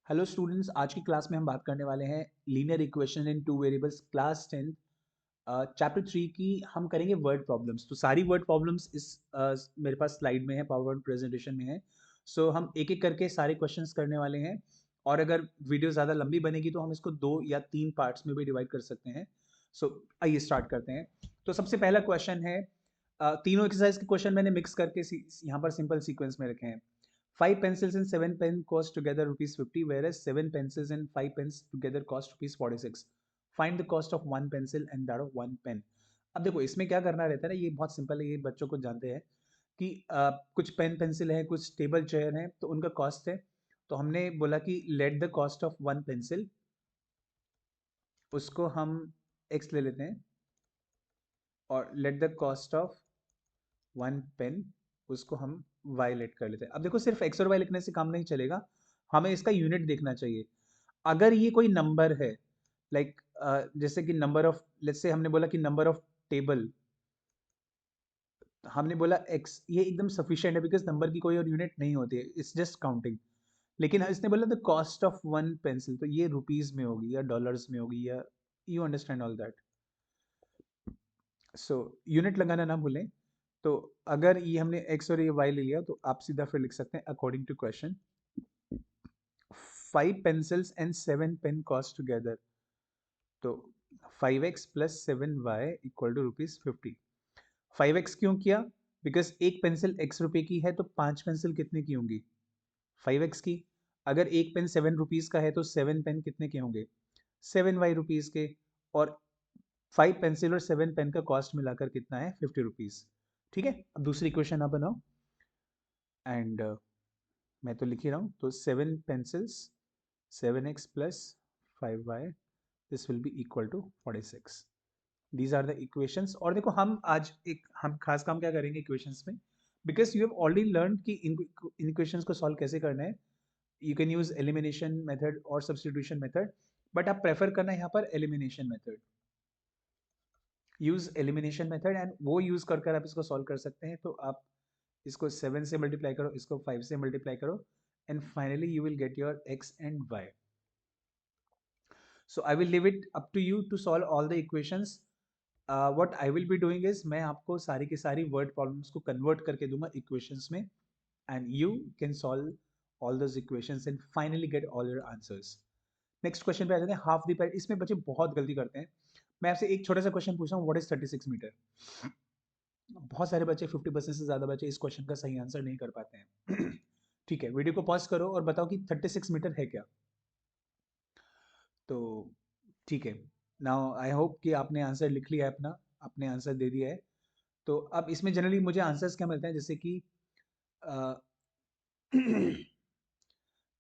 Hello students, आज की class में हम बात करने वाले हैं linear equation in two variables class 10 chapter 3 की। हम करेंगे वर्ड प्रॉब्लम्स। तो सारी वर्ड प्रॉब्लम्स इस मेरे पास स्लाइड में है, पावर पॉइंट प्रेजेंटेशन में है। सो हम एक एक करके सारे क्वेश्चंस करने वाले हैं। और अगर वीडियो ज़्यादा लंबी बनेगी तो हम इसको 2 या 3 पार्ट्स में भी डिवाइड कर सकते हैं। सो आइए स्टार्ट करते हैं। तो सबसे पहला क्वेश्चन है, तीनों एक्सरसाइज के क्वेश्चन मैंने मिक्स करके यहाँ पर सिंपल सीक्वेंस में रखे हैं। 5 pencils and 7 pen cost together rupees 50, whereas 7 pencils and 5 pens together cost rupees 46. Find the cost of one pencil and that of one pen. अब देखो इसमें क्या करना रहता है ना, ये बहुत सिंपल है, ये बच्चों को जानते हैं कि कुछ पेन पेंसिल है, कुछ टेबल चेयर है, तो उनका कॉस्ट है। तो हमने बोला कि let the cost of one pencil, उसको हम x ले लेते हैं, और let the cost of one pen, उसको हम y लेट कर लेते हैं। अब देखो सिर्फ x और y लिखने से काम नहीं चलेगा, हमें इसका यूनिट देखना चाहिए। अगर ये कोई नंबर है, लाइक जैसे कि नंबर ऑफ, लेट्स से हमने बोला कि नंबर ऑफ टेबल, हमने बोला x, ये एकदम सफिशिएंट है बिकॉज नंबर की कोई और यूनिट नहीं होती है, इट्स जस्ट काउंटिंग। लेकिन इसने बोला the cost of one pencil, तो ये रुपीज में होगी या डॉलर्स में होगी, या you understand all that. So unit लगाना ना भूलें। तो अगर ये हमने x और ये y ले लिया तो आप सीधा फिर लिख सकते हैं according to question, 5 pencils and 7 pen cost together, तो 5x plus 7y equal to rupees 50। 5x क्यों किया? बिकॉज एक पेंसिल x रुपए की है, तो 5 पेंसिल कितने की होंगी? 5x की। अगर एक पेन 7 रुपीज का है तो 7 पेन कितने के होंगे? 7y रुपीज के। और 5 पेंसिल और 7 पेन का कॉस्ट मिलाकर कितना है? 50 रुपीज। ठीक है, अब दूसरी इक्वेशन आप बनाओ। एंड मैं तो लिख ही रहा हूँ, तो 7 pencils, 7x plus 5y, this will be equal to 46। These are the equations. और देखो हम आज एक हम खास काम क्या करेंगे इक्वेशंस में, because you have already learn कि इन इक्वेशंस को सॉल्व कैसे करना है। You can use elimination method और सब्सटीट्यूशन मेथड, बट आप प्रेफर करना है यहाँ पर elimination method. Use elimination method, and वो यूज कर आप इसको सॉल्व कर सकते हैं। तो आप इसको 7 से मल्टीप्लाई करो, इसको 5 से मल्टीप्लाई करो, and finally you will get your x and y. So I will leave it up to you to solve all the equations. What I will be doing is मैं आपको सारी की सारी वर्ड प्रॉब्लम्स को convert करके दूंगा equations में, and you can solve all those equations and finally get all your answers. Next question पे आ जाते हैं, हाफ द पैरेट। इसमें बच्चे बहुत गलती करते हैं। मैं आपसे एक छोटा सा क्वेश्चन पूछ रहा हूँ, व्हाट इज 36 मीटर? बहुत सारे बच्चे, 50% से ज्यादा बच्चे इस क्वेश्चन का सही आंसर नहीं कर पाते हैं। ठीक है, वीडियो को पॉज करो और बताओ कि 36 मीटर है क्या। तो ठीक है, नाउ आई होप कि आपने आंसर लिख लिया है अपना, आपने आंसर दे दिया है। तो अब इसमें जनरली मुझे आंसर्स क्या मिलते हैं, जैसे कि अ,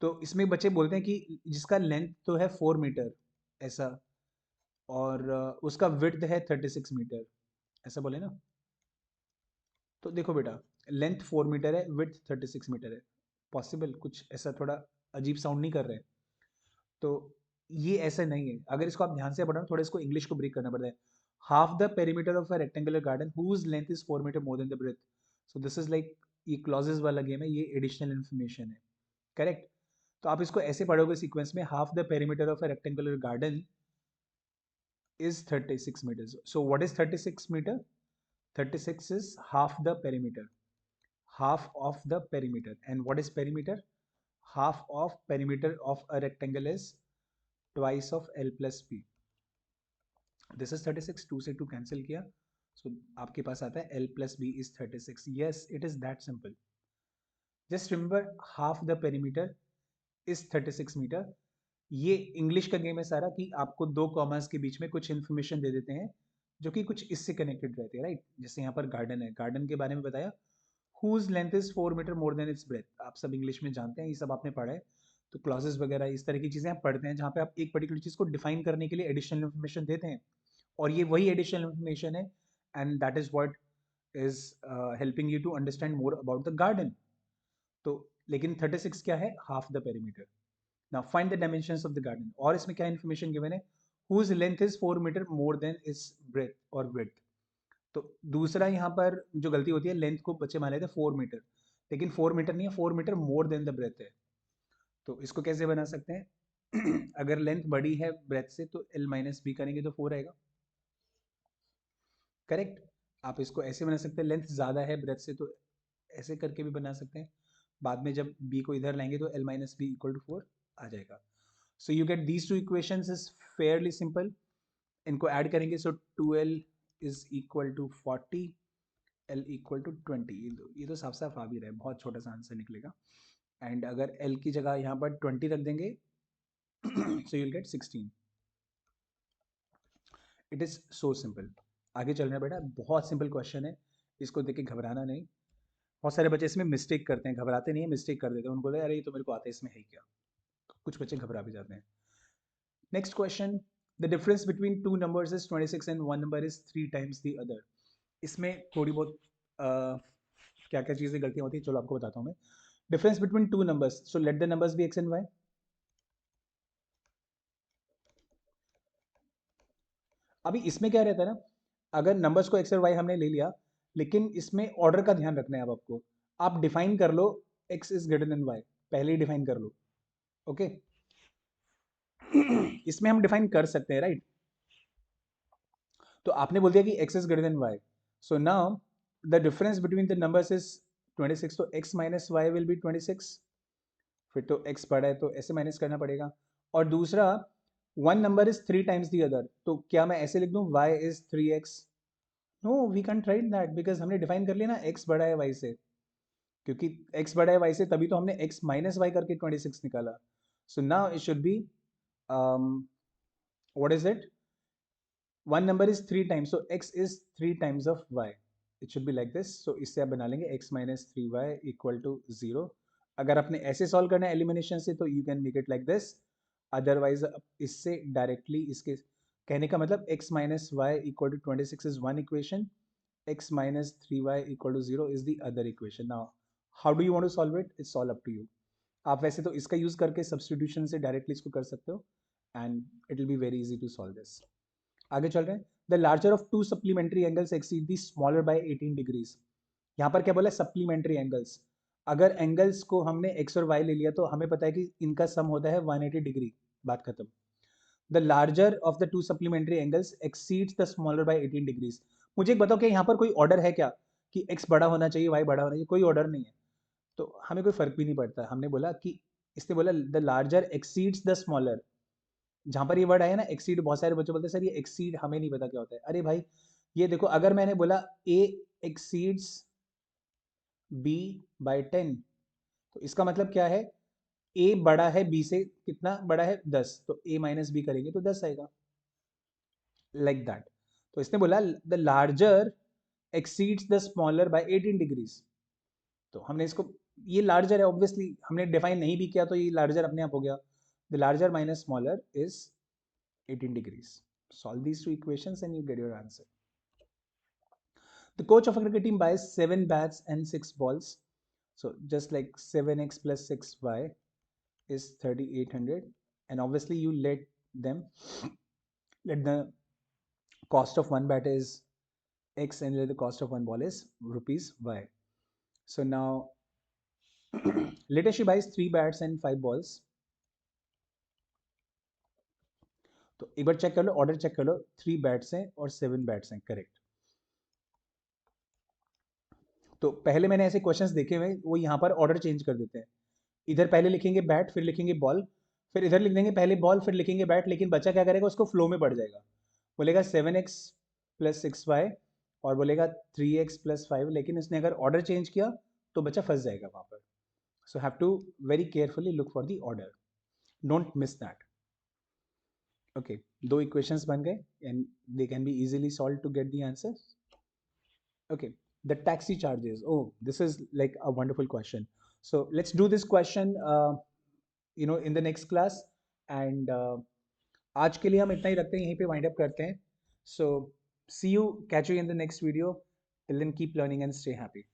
तो इसमें बच्चे बोलते हैं कि जिसका लेंथ तो है 4 मीटर ऐसा, और उसका विड्थ है 36 मीटर, ऐसा बोले ना। तो देखो बेटा, लेंथ 4 मीटर है, विड्थ 36 मीटर है, पॉसिबल कुछ ऐसा थोड़ा अजीब साउंड नहीं कर रहे हैं? तो ये ऐसा नहीं है। अगर इसको आप ध्यान से पढ़ो, थोड़ा इसको इंग्लिश को ब्रेक करना पड़ता है। Half the perimeter of a rectangular garden whose length is 4 metre more than the breadth. So this is like, ये क्लॉजेस वाला गेम है, ये एडिशनल इन्फॉर्मेशन है। करेक्ट। तो आप इसको ऐसे पढ़ोगे सीक्वेंस में, half the perimeter of a rectangular garden is 36 meters. So what is 36 meter? 36 is half the perimeter. Half of the perimeter. And what is perimeter? Half of perimeter of a rectangle is twice of L plus P. This is 36. 2 से 2 cancel किया. So आपके पास आता है L plus B is 36. Yes, it is that simple. Just remember, half the perimeter is 36 meter. ये English का game है सारा, कि आपको दो कॉमर्स के बीच में कुछ इन्फॉर्मेशन दे देते हैं जो कि कुछ इससे कनेक्टेड रहती है, राइट। जैसे यहाँ पर गार्डन है, गार्डन के बारे में बताया, whose length is 4 metre more than its breadth. आप सब इंग्लिश में जानते हैं, ये सब आपने पढ़ा है। तो क्लॉजेस वगैरह इस तरह की चीज़ें आप पढ़ते हैं, जहाँ पे आप एक पर्टिकुलर चीज़ को डिफाइन करने के लिए एडिशनल इन्फॉर्मेशन देते हैं, और ये वही एडिशनल इन्फॉर्मेशन है, and that is what is helping you to understand more about the garden. तो लेकिन 36 क्या है? Half the perimeter. Now find the dimensions of the garden. और इसमें क्या इन्फॉर्मेशन गिवन है? Whose length is 4 metre more than its breadth और width. तो दूसरा यहाँ पर जो गलती होती है, लेंथ को बच्चे मान लेते हैं 4 मीटर, लेकिन 4 मीटर नहीं है, 4 metre more than the breadth है। तो इसको कैसे बना सकते हैं? अगर लेंथ बड़ी है ब्रेथ से तो L माइनस बी करेंगे तो 4 आएगा, करेक्ट। आप इसको ऐसे बना सकते हैं, लेंथ ज़्यादा है ब्रेथ से तो ऐसे करके भी बना सकते हैं। बाद में जब b को इधर लाएंगे तो L minus B equal to 4 आ जाएगा। So you get these two equations is fairly simple. इनको ऐड करेंगे सो 2L is equal to 40, L equal to 20। ये तो साफ साफ आ भी रहा है, बहुत छोटा सा आंसर निकलेगा। एंड अगर L की जगह यहाँ पर 20 रख देंगे so you'll get 16। It is so simple. आगे चल रहे हैं बेटा, बहुत सिंपल क्वेश्चन है, इसको देख के घबराना नहीं। बहुत सारे बच्चे इसमें मिस्टेक करते हैं, घबराते नहीं है, मिस्टेक कर देते हैं, उनको अरे ये तो मेरे को आता है, इसमें है क्या। कुछ बच्चे घबरा भी जाते हैं। Next question, the difference between two numbers is 26 and one number is 3 times the other. इसमें थोड़ी बहुत क्या क्या चीज़ें गलतियाँ होती है, चलो आपको बताता हूँ मैं। Difference between two numbers, so let the numbers be x and y. अभी इसमें क्या रहता है ना, अगर नंबर्स को एक्स और वाई हमने ले लिया, लेकिन इसमें ऑर्डर का ध्यान रखना है। अब आपको आप डिफाइन कर लो x is greater than y, पहले ही डिफाइन कर लो, ओके। इसमें हम डिफाइन कर सकते हैं, राइट। तो आपने बोल दिया कि x is greater than y, so now the difference between the numbers is 26, तो x minus y will be 26। फिर तो एक्स बड़ा है तो ऐसे माइनस करना पड़ेगा। और दूसरा, one number is 3 times the other, तो क्या मैं ऐसे लिख दूं y is 3x? No, we can't write that, because हमने डिफाइन कर लिया ना x बड़ा है y से। क्योंकि x बड़ा है y से तभी तो हमने x माइनस वाई करके 26 निकाला। So now it should be what is it, one number is 3 times, so x is 3 times of y। It should be like this. So इससे आप बना लेंगे x minus 3y equal to 0। अगर आपने ऐसे solve करना है एलिमिनेशन से तो you can make it like this. Otherwise इससे डायरेक्टली इसके कहने का मतलब x minus y equal to 26 is one equation, x minus 3y equal to 0 is the other equation. Now, how do you want to solve it? It's all up to you. आप वैसे तो इसका use करके substitution से directly इसको कर सकते हो and it will be very easy to solve this. आगे चल रहे हैं। The larger of two supplementary angles exceed the smaller by 18 degrees. यहाँ पर क्या बोला है, सप्लीमेंट्री एंगल्स। अगर एंगल्स को हमने x और y ले लिया तो हमें पता है कि इनका सम होता है 180 डिग्री, बात खत्म। The larger of the two supplementary angles exceeds the smaller by 18 degrees. मुझे एक बताओ कि यहाँ पर कोई ऑर्डर है क्या कि x बड़ा होना चाहिए y बड़ा होना चाहिए? कोई ऑर्डर नहीं है, तो हमें कोई फर्क भी नहीं पड़ता। हमने बोला कि इसने बोला the larger exceeds the smaller. जहाँ पर ये वर्ड आया ना एक्सीड, बहुत सारे बच्चे बोलते हैं सर ये एक्सीड हमें नहीं पता क्या होता है। अरे भाई ये देखो, अगर मैंने बोला a एक्सीड्स b बाय 10, तो इसका मतलब क्या है, a बड़ा है b से, कितना बड़ा है 10, तो a माइनस बी करेंगे तो 10 आएगा, लाइक दैट। तो इसने बोला the larger exceeds the smaller by 18 degrees. तो हमने इसको, ये लार्जर है ऑब्वियसली, हमने डिफाइन नहीं भी किया तो ये लार्जर अपने आप हो गया। The larger minus smaller is 18 degrees. Solve these two equations and you get your answer. The coach of a cricket team buys 7 bats and 6 balls. So just like 7x plus 6y is 3800, and obviously you let them, let the cost of one bat is x and let the cost of one ball is rupees y. So now later she buys 3 bats and 5 balls. तो एक बार check कर लो, order check कर लो, 3 bats हैं और 7 bats हैं, correct. तो पहले मैंने ऐसे क्वेश्चंस देखे हुए, वो यहाँ पर ऑर्डर चेंज कर देते हैं। इधर पहले लिखेंगे बैट, फिर लिखेंगे बॉल, फिर इधर लिख देंगे पहले बॉल फिर लिखेंगे बैट, लेकिन बच्चा क्या करेगा, उसको फ्लो में पड़ जाएगा। बोलेगा 7x प्लस 6y और बोलेगा 3x प्लस 5, लेकिन इसने अगर ऑर्डर चेंज किया तो बच्चा फंस जाएगा वहाँ पर। So have to very carefully look for the order, don't miss that. Okay, 2 equations बन गए and they can be easily solve to get the answer. Okay, the taxi charges. Oh, this is like a wonderful question. So let's do this question, in the next class. And आज के लिए हम इतना ही रखते हैं, यहीं पे wind up करते हैं. So see you, catch you in the next video. Till then, keep learning and stay happy.